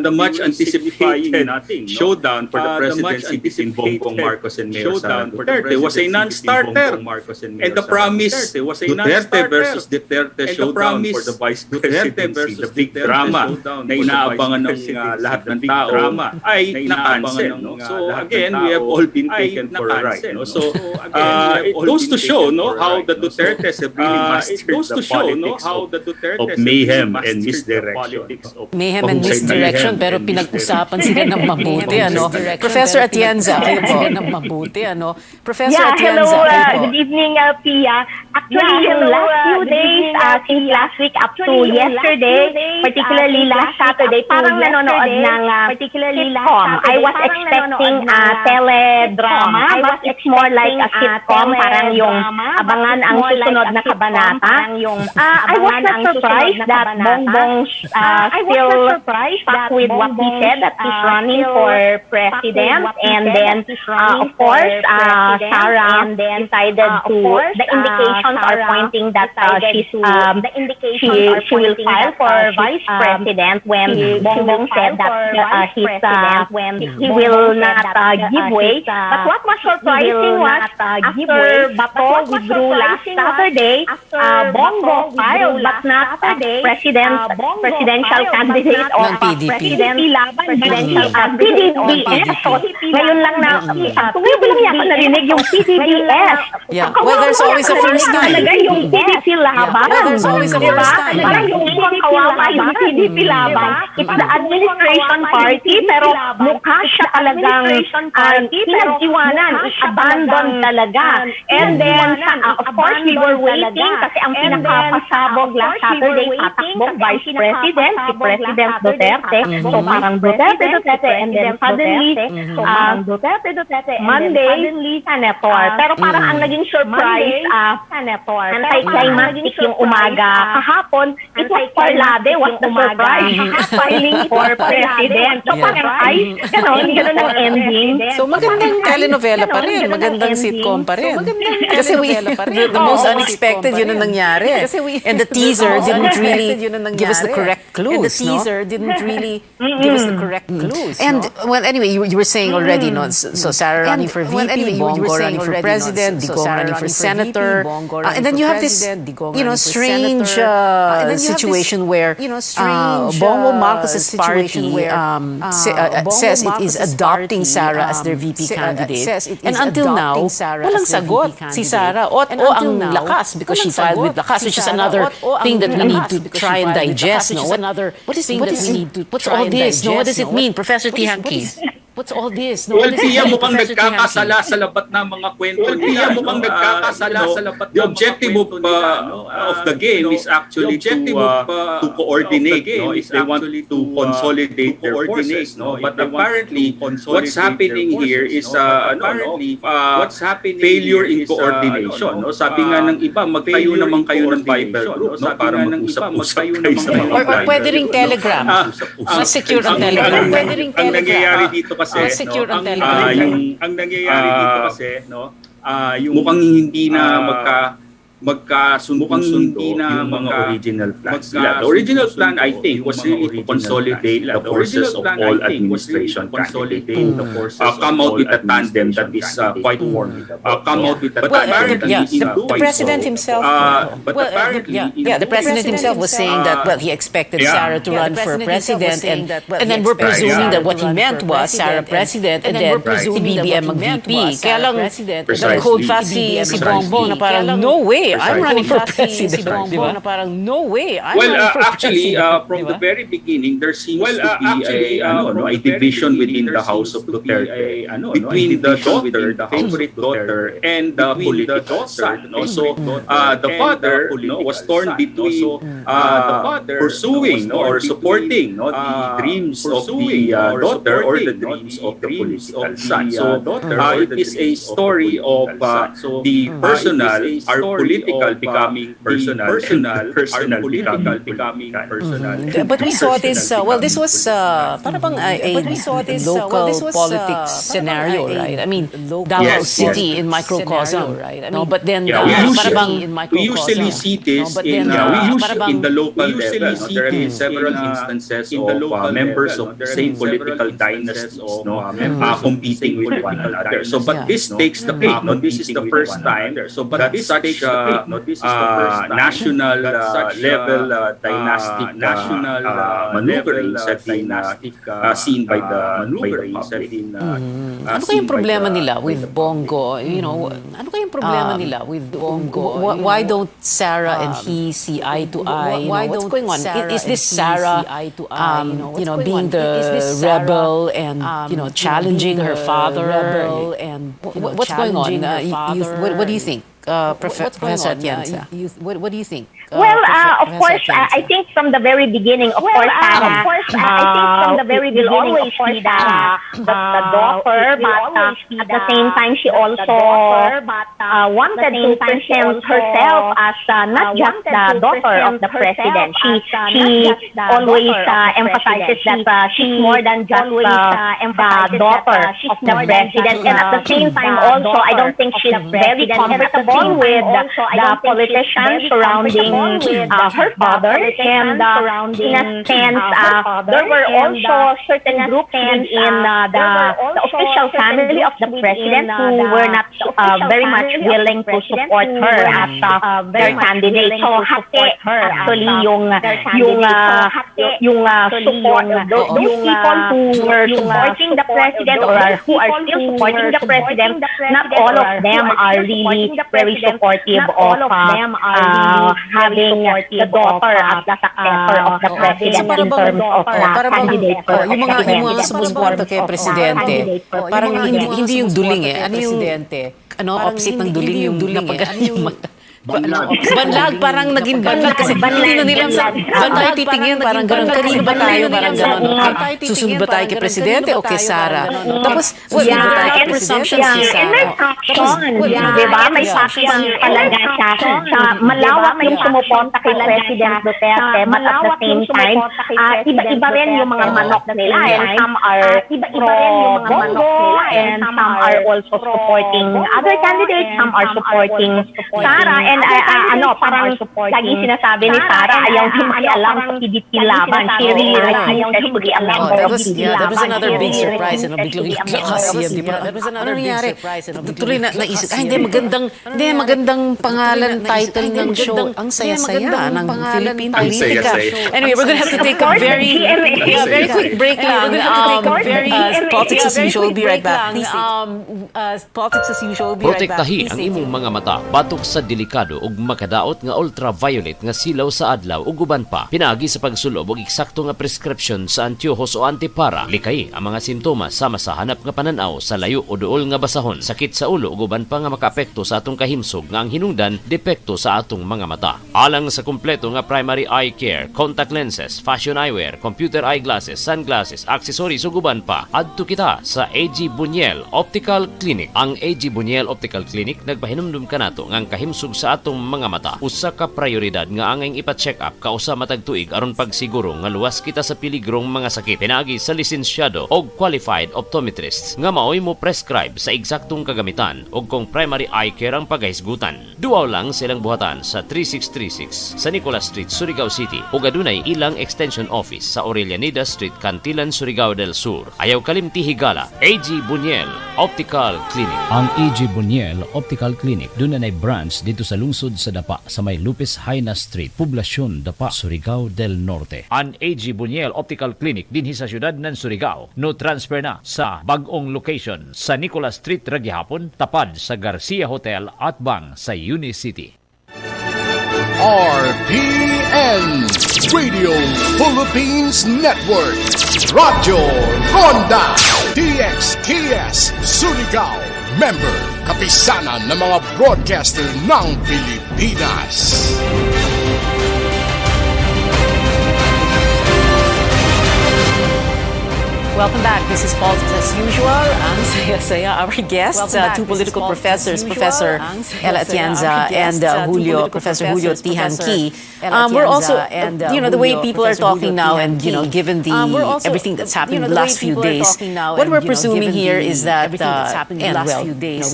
The much anticipated showdown for the presidency between Bongbong Marcos and Mayor Sara Duterte was a non-starter. And the promise, Duterte versus Duterte showdown for the vice presidency, the big drama na inaabangan ng lahat ng tao ay na-cancel. No? So again, we have all been taken for a ride. No? So it goes to show how the Dutertes have really mastered the politics of mayhem and misdirection. Mayhem and misdirection, pero pinag-usapan sila ng mabuti. Professor Atienza, kayo po. ng mabuti. Professor Atienza, kayo po. Good evening, Pia. Actually, yung last few days, since last week up to yesterday, particularly last Saturday, parang nanonood ng sitcom. I was expecting a teledrama, but it's more like a sitcom, parang yung abangan ang susunod na kabanata. I was not surprised that Bongbong still stuck with what he said, that he's running for president, and then, of course, Sarah decided to, the indications are pointing that she will file for vice president when Bongbong said that he will not give way. But what was surprising was After Bato withdrew last Saturday, Bongo filed but not presidential candidate or presidential PDDS. Ngayon lang na, tuwing ko lang yan ako narinig yung PDDS. Yeah, well, there's always a first time. Yung PDP laban. Well, there's always a first time. Parang yung ibang kawawa yung PDP laban. It's the administration party, pero mukha siya talagang pinagdiwanan, abandon talaga. And then, of course, we were waiting kasi ang pinakapasabog last Saturday, patakbong Vice President, si President Duterte. So parang Duterte, and then suddenly, Monday, Senator. Pero parang ang naging surprise, Senator. Anti-climactic yung umaga. Kahapon, it was Parlade, was the surprise. Filing for President. So parang ganun ang ending. So magandang telenovela pa rin, magandang sitcom pa rin. Kasi the most unexpected yun ang nangyari. And the teaser didn't really give us the correct clues, no? And well, anyway, you were saying already, no? So Sarah running for VP, Bongo running for president, Digong running for senator, and then you have this, strange situation where Bongo Marcos's party says it is adopting Sarah as their VP candidate. And until now, walang sagot si Sarah. O ang lakas, because she filed with lakas, which is another thing that we need to try and digest. No? What's all this? No? What does it mean, Professor Tihanki? What's all this? No, well, Tia, mukhang nagkakasala sa labat ng mga kwento. Tia, mukhang nagkakasala sa labat. The objective of the game is actually to coordinate. No? If they want to consolidate their forces. No? But apparently, what's happening here is failure in coordination. No? Sabi nga ng iba, magtayo naman kayo ng Viber group, no? Para mag-usap-usap kayo sa mga or pwede ring Telegram. Mas secure ang Telegram. Pwede ring Telegram. Ang nangyayari dito kasi, ang nangyayari dito kasi, mukhang hindi na magkasundo yung mga original plans nila. The original plan, I think, was really to consolidate the forces of all administration candidates. Come out with a tandem that is quite formidable. Come out with a tandem that is the president himself. The president himself was saying that, well, he expected Sarah to run for president, and then we're presuming that what he meant was Sarah president, and then si BBM mag-VP. Kaya lang, nag-hold fast si Bongbong na parang, no way, I'm running for president. No way. Actually, from the very beginning, there seems to be a division within the House of Duterte between the daughter, the favorite daughter, and the political son. So the father was torn between pursuing or supporting the dreams of the daughter or the dreams of the political son. So it is a story of the personal, our political becoming personal, political becoming personal. But we saw this, this was parang a local politics scenario, right? I mean, Davao City in microcosm, right? No, but then we usually see this in the local level. There have been several instances of members of the same political dynasties competing with one another. So, but this takes the cake. This is the first time. So, but this takes national level dynastic maneuverings have been seen by the public. Ano kayang problema nila with Bongo? Ano kayang problema nila with Bongo? Why don't Sarah and he see eye to eye? What's going on? Is this Sarah, being the rebel and challenging her father? What's going on? What do you think? Professor Atienza. What do you think? Well, of course, I think from the very beginning, of course, Sarah, will always be the daughter, but at the same time, she also wanted to present herself as not just the daughter of the president. She always emphasizes that she's more than just the daughter of the president, and at the same time, also, I don't think she's very comfortable with the politicians surrounding her father, and in a sense, there were also certain groups within the official family of the president who were not very much willing to support her as their candidate. So hati actually yung support, those people who were supporting the president or who are still supporting the president, not all of them are really very supportive of having the daughter as the successor of the president in terms of candidate. Yung mga sumusuporta kay presidente, parang hindi yung duling eh. Ano opposite ng duling yung napagalan yung mata. Banlag, parang naging banlag kasi hindi na nila saan tayo titingin, parang gano'n. Kanino ba tayo? Parang gano'n. Susunod ba tayo kay Presidente o kay Sara? Tapos, and may faction, di ba? May faction talaga siya. Malawak yung sumuporta kay President Duterte, but at the same time, iba-iba rin yung mga manok nila. And some are pro-Bongo, and some are also supporting other candidates, some are supporting Sara. And parang laging sinasabi ni Sara, ayaw alam sa PDP laban. She really refuses to be a member of PDP laban. That was another big surprise. Biglang kasi, di ba? Ano nangyari? Tuloy na naisip, magandang pangalan, title ng show. Ang saya-saya ng Philippine politika. Anyway, we're gonna have to take a very quick break lang. Politics as usual. We'll be right back. Politics as usual. We'll be right back. Protektahi ang imong mga mata batok sa delikado ug makadaot nga ultraviolet nga silaw sa adlaw ug uban pa. Pinagi sa pagsulob og eksakto nga prescription sa antiyohos o antipara. Likay ang mga sintomas sama sa hanap nga pananaw sa layo o duol nga basahon, sakit sa ulo ug uban pa nga makaapekto sa atong kahimsog nga ang hinungdan depekto sa atong mga mata. Alang sa kumpleto nga primary eye care, contact lenses, fashion eyewear, computer eyeglasses, sunglasses, accessories ug uban pa, adto kita sa AG Buñuel Optical Clinic. Ang AG Buñuel Optical Clinic nagpahinumdum kanato nga ang kahimsog sa atong mga mata usa ka prioridad nga angay ipa-check up kausa matag tuig aron pagsiguro nga luwas kita sa piligrong mga sakit. Pinagi sa lisensyado o qualified optometrists nga maoy mo prescribe sa eksaktong kagamitan o kung primary eye care ang paghisgutan. Duaw lang silang buhatan sa 3636 sa Nicolas Street, Surigao City ug adunay ilang extension office sa Aurelianida Street, Cantilan, Surigao del Sur. Ayaw kalimti higala. AG Buñuel Optical Clinic. Ang AG Buñuel Optical Clinic dunay branch dito sa lungsod sa Dapa sa may Lupis Haina Street, Poblasyon Dapa, Surigao del Norte. Ang AG Buñuel Optical Clinic dinhi sa syudad ng Surigao. No transfer na sa bag-ong location sa Nicolas Street Ragyahapon, tapad sa Garcia Hotel at bang sa Unicity. RPN Radio Philippines Network Radyo Ronda DXKS Surigao. Member, kapisanan ng mga broadcaster ng Pilipinas. Welcome back. This is Politics as usual. Ang saya-saya. Our guests, two political professors, Professor Ella Atienza and Professor Julio Tihanki. We're also, the way people are talking now and, given everything that's happened in the last few days, what we're presuming here is that, we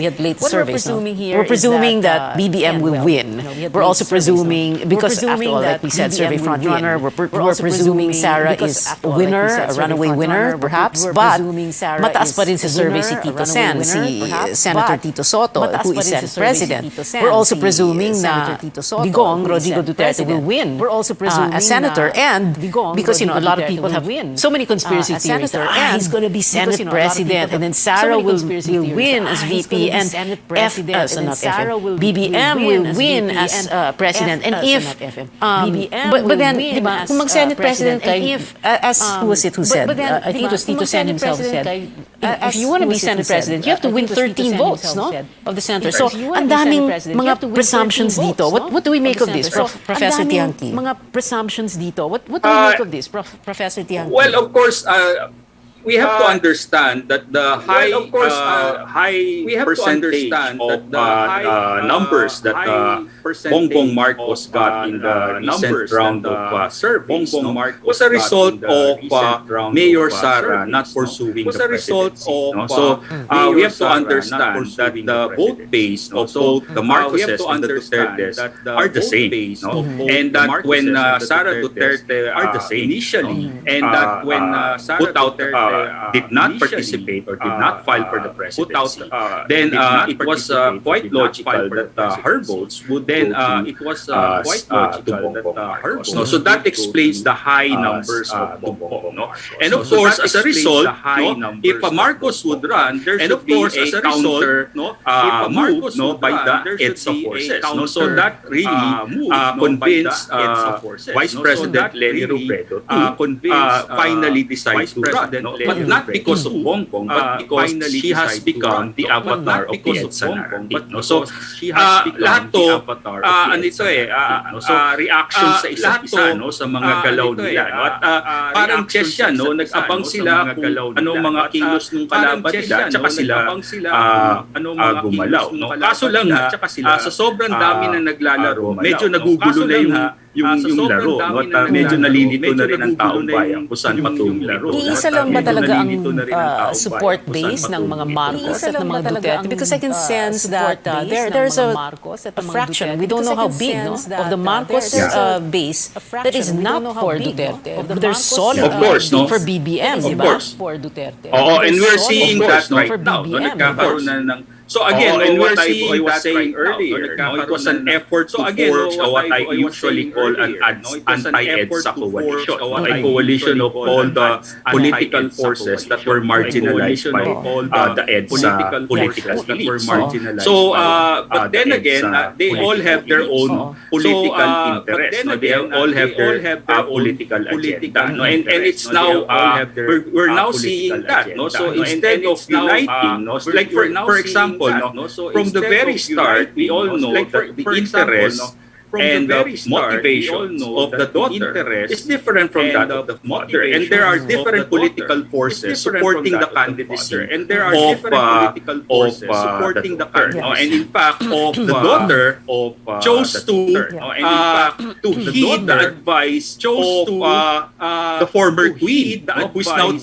had late surveys. We're presuming that BBM will win. We're also presuming, because after all, like we said, survey frontrunner, we're presuming Sara is a winner, a runaway winner, perhaps, but mataas pa rin sa survey si Tito Sen, si Senator Tito Soto, who is Senate President. We're also presuming na Digong, Rodrigo Duterte will win as Senator, and because, a lot of people have so many conspiracy theories that he's going to be Senate President, and then Sara will win as VP, and BBM will win as President. And if, but then, kung mag-Senate President, and if, as who was it who said, I think it was Tito Sen himself said, if you want to be Senate President, you have to win 13 votes, no? Of the Senators. So, ang daming mga presumptions dito. What do we make of this, Professor Tihanki? Mga presumptions dito. What do we make of this, Professor Tihanki? Well, of course, we have to understand that the high percentage of numbers that Bongbong Marcos got in the recent round of surveys was a result of Mayor Sara not pursuing the presidency. So we have to understand that the vote base of both the Marcoses and the Dutertes are the same. And that when Sara Duterte initially and that when put out did not participate or did not file for the presidency, then it was quite logical that her votes would then it was quite logical that her votes. So that explains the high numbers of Bongbong. And of course, as a result, if Marcos would run, there should be a counter move by the EDSA forces. So that really convinced Vice President Lenny Robredo to finally decide to run. But not because of Bongbong, but because she has become the avatar of the EDSA narrative. So lahat to reaction sa isa't isa sa mga galaw nila. At parang chess yan, nag-abang sila kung anong mga kilos ng kalaban nila, tsaka sila gumalaw. Kaso lang sa sobrang dami na naglalaro, medyo nagugulo na yung laro. At medyo nalilito na rin ang taong bayan kung saan patungong laro. Iisa lang ba talaga ang support base ng mga Marcos at ng mga Duterte? Because I can sense that there's a fraction, we don't know how big, of the Marcos base that is not for Duterte. They're solid for BBM, di ba? For Duterte. And we're seeing that right now. Nagkakaroon na ng So again, what I was saying earlier, it was an effort to forge what I usually call an anti-EDSA coalition. A coalition of all the political forces that were marginalized by the EDSA political elite. So, but then again, they all have their own political interests. They all have their political agenda. And it's now, we're now seeing that. So instead of uniting, like for example, from the very start, we all know that the interest and the motivation of the daughter is different from that of the mother. And there are different political forces supporting the candidacy of supporting the candidate. And in fact, the daughter chose to heed the advice of the former queen, who is now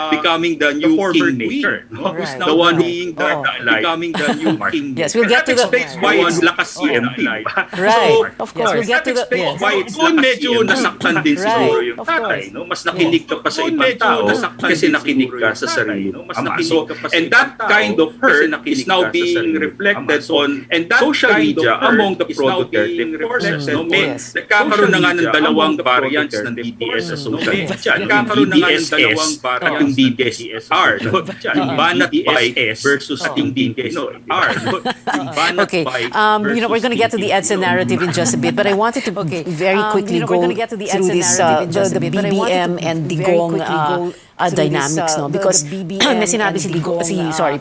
becoming the new kingmaker. The one being becoming the new king. Yes, we'll get to the why it's lakas CMP. Right, of course. We'll get to the Doon medyo nasaktan din siguro yung tatay. Mas nakinig ka pa sa ibang tao kasi nakinig ka sa sarili mo. So, and that kind of hurt is now being reflected on social media among the pro-Duterte forces. Nagkakaroon na nga ng dalawang variants ng DDS sa social media. Nagkakaroon na nga ng dalawang variants at yung DDSR. Yung banat by versus ating DDSR. Okay, we're going to get to the EDSA narrative in just a bit, but I wanted to very quickly go through this the BBM and Digong dynamics, no? Because may sinabi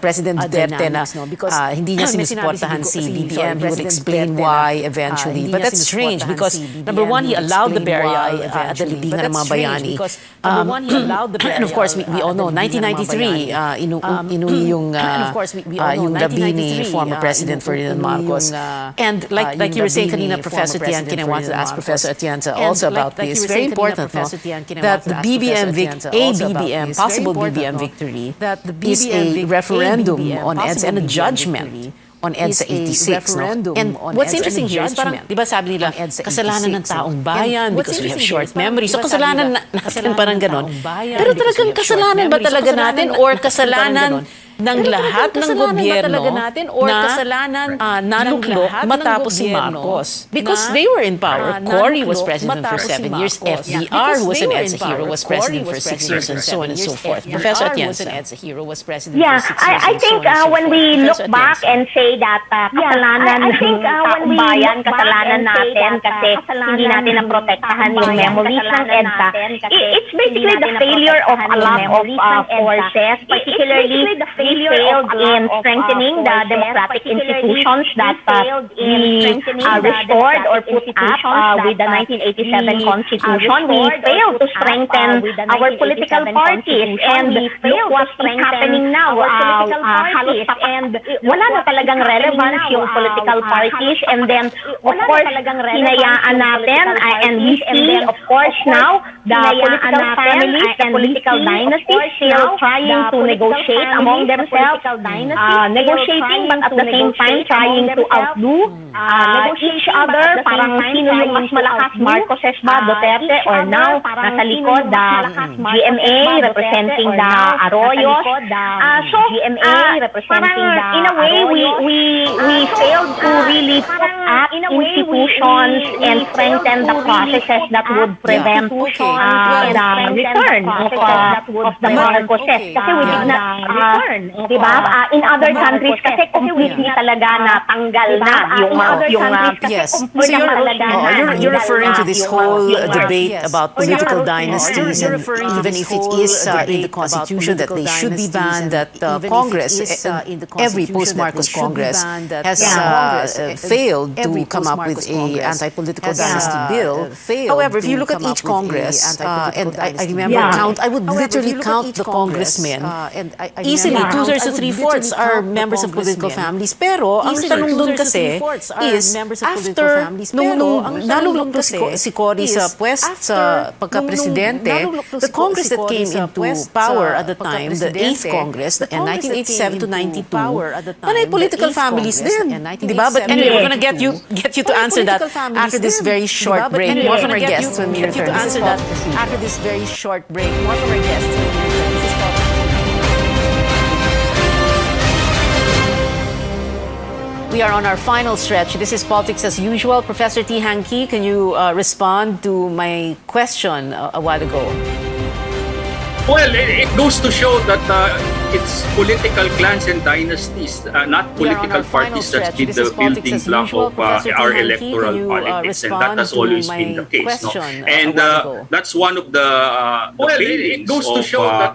President Duterte na hindi niya sinusuportahan si BBM. He would explain why eventually. But that's strange because number one, he allowed the burial at the libingan ng mga bayani. And of course, we all know 1993 inuwi yung labi ni former President Ferdinand Marcos. And like you were saying kanina, Professor Tiangkin, I wanted to ask Professor Atienza also about this. Very important, no? That the possible BBM victory is a referendum on EDSA and a judgment on EDSA 86. No? And what's interesting here is parang, di ba sabi nila, kasalanan ng taong bayan because we have short memory. So kasalanan natin parang ganon. Pero talagang kasalanan ba talaga natin or kasalanan ng lahat ng gobyerno na naluklok matapos si Marcos? Because they were in power. Cory was president for 7 years. FDR, who was an EDSA hero, was president for 6 years, and so on and so forth. Professor Atienza. I think when we look back and say that kasalanan ng taong bayan, kasalanan natin kasi hindi natin naprotektahan yung memories ng EDSA, it's basically the failure of a lot of forces, particularly particularly failed in strengthening the democratic institutions that we restored or put up with the 1987 Constitution. We failed to strengthen our political parties, and look what's happening now. Halos and wala na talagang relevance yung political parties, and then of course hinayaan natin, and we see of course now the political families and political dynasties still trying to negotiate among themselves, negotiating but at the same time trying to outdo each other. Parang sino yung mas malakas, Marcoses ba, Duterte, or now nasa likod the GMA representing the Arroyos. So parang in a way we failed to really put up institutions and strengthen the processes that would prevent the return of the Marcoses. Kasi we did not return, diba? In other countries kasi completely talaga natanggal na yung yes. So you're referring to this whole debate about political dynasties, and even if it is in the Constitution that they should be banned, that Congress, every post-Marcos Congress has failed to come up with a anti-political dynasty bill. However, if you look at each Congress, and I remember I would literally count the congressmen, easily 2/3 to 3/4 are members of political families. Pero ang tanong doon kasi is, after nung nalulok si Cory sa pagka-presidente, the Congress that came into power at the time, the 8th Congress, and 1987 to 92, panay political families din, di ba? But anyway, we're gonna get you to answer that after this very short break. More from our guests when we return. After this very short break. More from our guests when we return. We are on our final stretch. This is Politics as Usual. Professor T. Hanky, can you respond to my question a while ago? Well, it goes to show that it's political clans and dynasties, not political parties that's been the building block of our electoral politics, and that has always been the case. No? And that's one of the failings. It goes to show that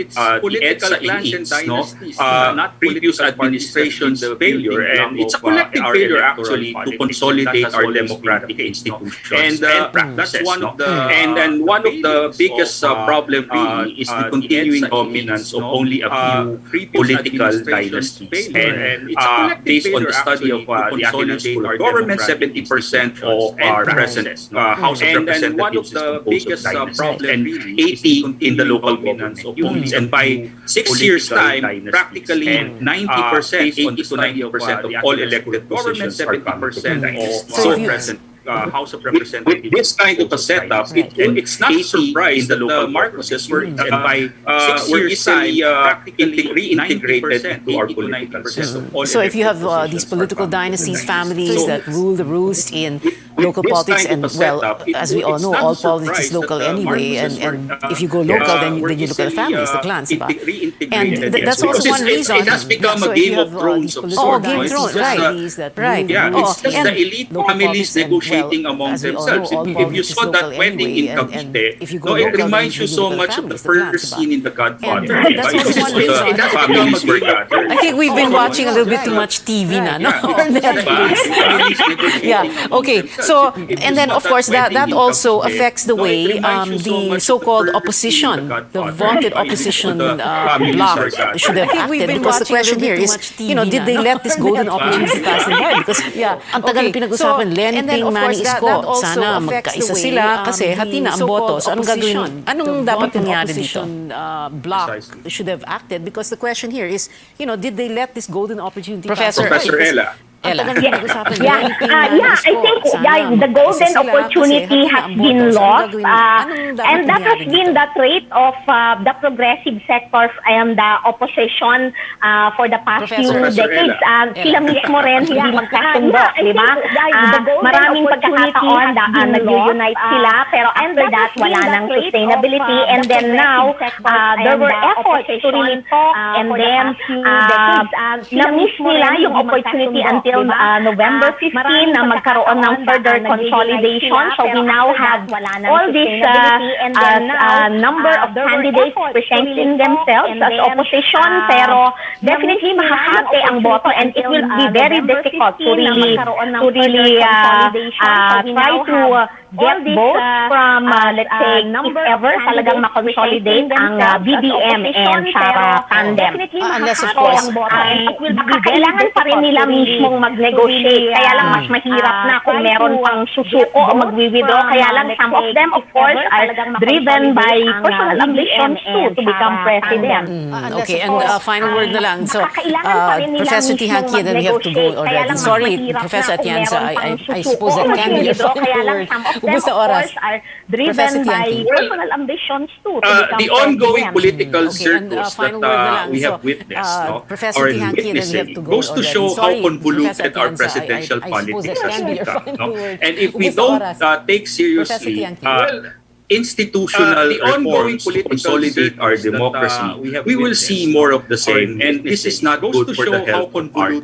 it's political clans and dynasties, not previous administration's failure, and it's a collective failure actually to consolidate our democratic institutions and practices. That's one of the and one of the biggest problem is the continuing dominance of only a few political dynasties. And it's based on the study of the Athenian School of Government, 70% of our presidents, House of Representatives is composed of dynasties, and 80 in the local government units. And by 6 years' time, practically 90%, 80 to 90% of all elected positions are coming from present. House of Representatives. With this kind of a setup, it's not a surprise that the Marcoses were by 6 years reintegrated into our political system. So if you have these political dynasties, families that rule the roost in local politics, and well, as we all know, all politics is local anyway, and if you go local, then you look at the families, the clans, and that's also one reason. It has become a Game of Thrones of sorts. Game of Thrones, right? Yeah, it's just the elite families negotiating among themselves. If you saw that wedding in Cavite, it reminds you so much of the first scene in The Godfather. That's also one reason. I think we've been watching a little bit too much TV na, no? Yeah. Okay. So, and then of course that also affects the way the so-called opposition, the vaunted opposition bloc should have acted. Because the question here is, did they let this golden opportunity pass them by? Because ang tagal pinag-usapan, Lenting, Manny Isko, sana magkaisa sila kasi hati na ang boto. So anong gagawin? Anong dapat nangyari dito? Bloc should have acted, because the question here is, did they let this golden opportunity pass them by? Professor Ella. I think the golden opportunity has been lost, and that has been the trait of the progressive sectors and the opposition for the past few decades. Sila mismo rin hindi magkasundo, di ba? Maraming pagkakataon nag-unite sila, pero after that, wala nang sustainability, and then now, there were efforts to really talk, and then na-miss nila yung opportunity until until November 15 na magkaroon ng further consolidation. So we now have all these number of candidates presenting themselves as opposition, pero definitely makakate ang boto, and it will be very difficult to really try to get votes from, let's say, if ever talagang makonsolidate ang BBM and Sara tandem. Unless, of course, kailangan pa rin nila mismong mag-negotiate. Kaya lang mas mahirap na kung meron pang susuko o mag-withdraw. Kaya lang some of them, of course, are driven by personal ambitions to become president. Okay, and final word na lang. So, Professor Tihanki, then we have to go already. Sorry, Professor Atienza, I suppose that can be your final word. Ubus na oras. Driven by personal ambitions to become the ongoing president. political circles that we have witnessed or witnessing goes to show how convoluted our presidential politics has become. And if we don't take seriously institutional reforms to consolidate our democracy, we will see more of the same, and this is not good for the health of our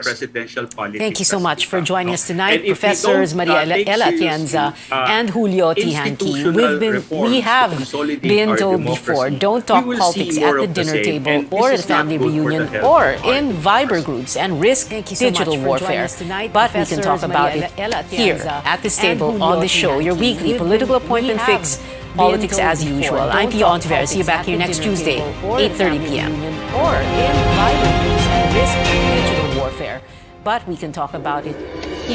presidential politics. Thank you so much for joining us tonight, Professors Maria Ella Atienza and Julio Tihanki. We have been told before, don't talk politics at the dinner table or at a family reunion or in Viber groups and risk digital warfare. But we can talk about it here at this table on the show, your weekly political appointment fix. Politics as usual. I'm Pia Ontiveros. See you back here next Tuesday, 8:30 p.m. Or in violent and risk digital warfare. But we can talk about it